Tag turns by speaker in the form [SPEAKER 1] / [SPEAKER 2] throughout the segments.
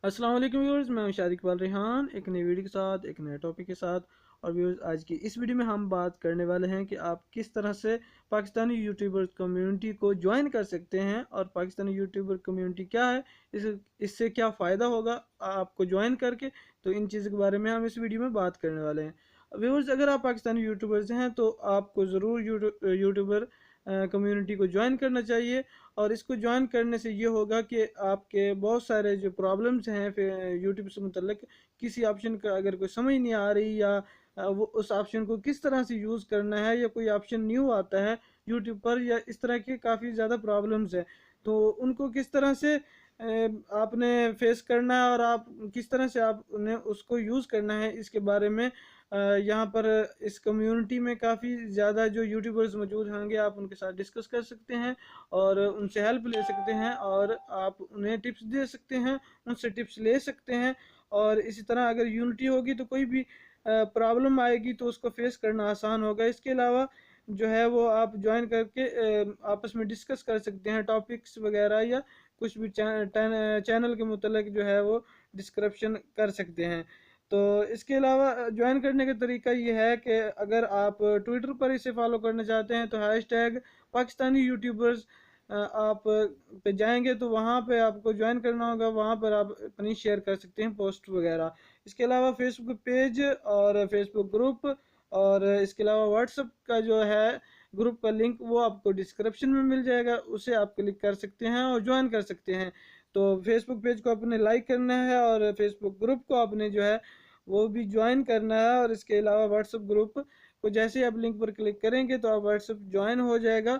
[SPEAKER 1] अस्सलाम वालेकुम व्यूअर्स, मैं हूं शाद इकबाल रेहान एक नई वीडियो के साथ एक नए टॉपिक के साथ। और व्यूअर्स, आज की इस वीडियो में हम बात करने वाले हैं कि आप किस तरह से पाकिस्तानी यूट्यूबर कम्युनिटी को ज्वाइन कर सकते हैं और पाकिस्तानी यूट्यूबर कम्युनिटी क्या है, इससे क्या फ़ायदा होगा आपको ज्वाइन करके। तो इन चीज़ों के बारे में हम इस वीडियो में बात करने वाले हैं। व्यूअर्स, अगर आप पाकिस्तानी यूट्यूबर्स हैं तो आपको ज़रूर यूट्यूबर कम्युनिटी को ज्वाइन करना चाहिए। और इसको ज्वाइन करने से ये होगा कि आपके बहुत सारे जो प्रॉब्लम्स हैं फिर यूट्यूब से मुतल्लिक, किसी ऑप्शन का अगर कोई समझ नहीं आ रही या वो उस ऑप्शन को किस तरह से यूज़ करना है, या कोई ऑप्शन न्यू आता है यूट्यूब पर, या इस तरह के काफ़ी ज़्यादा प्रॉब्लम्स हैं, तो उनको किस तरह से आपने फेस करना है और आप किस तरह से आपने उसको यूज़ करना है, इसके बारे में यहाँ पर इस कम्युनिटी में काफ़ी ज़्यादा जो यूट्यूबर्स मौजूद होंगे, आप उनके साथ डिस्कस कर सकते हैं और उनसे हेल्प ले सकते हैं और आप उन्हें टिप्स दे सकते हैं, उनसे टिप्स ले सकते हैं। और इसी तरह अगर यूनिटी होगी तो कोई भी प्रॉब्लम आएगी तो उसको फेस करना आसान होगा। इसके अलावा जो है वो आप ज्वाइन करके आपस में डिस्कस कर सकते हैं टॉपिक्स वगैरह, या कुछ भी चैनल के मुतल्लिक जो है वो डिस्क्रिप्शन कर सकते हैं। तो इसके अलावा ज्वाइन करने का तरीका ये है कि अगर आप ट्विटर पर इसे फॉलो करना चाहते हैं तो हैशटैग पाकिस्तानी यूट्यूबर्स आप पे जाएंगे तो वहाँ पे आपको ज्वाइन करना होगा। वहाँ पर आप अपनी शेयर कर सकते हैं पोस्ट वगैरह। इसके अलावा फेसबुक पेज और फेसबुक ग्रुप, और इसके अलावा व्हाट्सएप का जो है ग्रुप का लिंक, वो आपको डिस्क्रिप्शन में मिल जाएगा, उसे आप क्लिक कर सकते हैं और ज्वाइन कर सकते हैं। तो फेसबुक पेज को आपने लाइक करना है और फेसबुक ग्रुप को आपने जो है वो भी ज्वाइन करना है। और इसके अलावा व्हाट्सएप ग्रुप को जैसे ही आप लिंक पर क्लिक करेंगे तो आप व्हाट्सएप ज्वाइन हो जाएगा।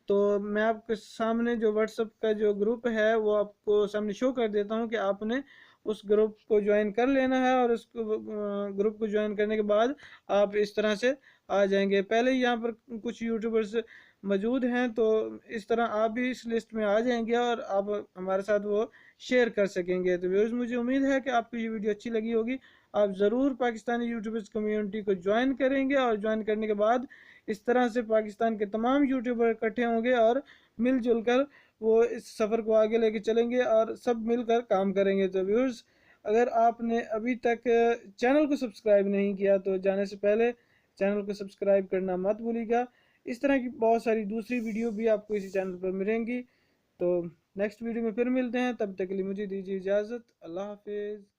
[SPEAKER 1] तो मैं आपके सामने जो व्हाट्सएप का जो ग्रुप है वो आपको सामने शो कर देता हूँ कि आपने उस ग्रुप को ज्वाइन कर लेना है। और उस ग्रुप को ज्वाइन करने के बाद आप इस तरह से आ जाएंगे। पहले ही यहाँ पर कुछ यूट्यूबर्स मौजूद हैं, तो इस तरह आप भी इस लिस्ट में आ जाएंगे और आप हमारे साथ वो शेयर कर सकेंगे। तो व्यूअर्स, मुझे उम्मीद है कि आपको ये वीडियो अच्छी लगी होगी। आप ज़रूर पाकिस्तानी यूट्यूबर्स कम्युनिटी को ज्वाइन करेंगे और ज्वाइन करने के बाद इस तरह से पाकिस्तान के तमाम यूट्यूबर इकट्ठे होंगे और मिलजुल कर वो इस सफ़र को आगे लेके चलेंगे और सब मिलकर काम करेंगे। तो व्यूअर्स, अगर आपने अभी तक चैनल को सब्सक्राइब नहीं किया तो जाने से पहले चैनल को सब्सक्राइब करना मत भूलिएगा। इस तरह की बहुत सारी दूसरी वीडियो भी आपको इसी चैनल पर मिलेंगी। तो नेक्स्ट वीडियो में फिर मिलते हैं, तब तक के लिए मुझे दीजिए इजाज़त। अल्लाह हाफिज़।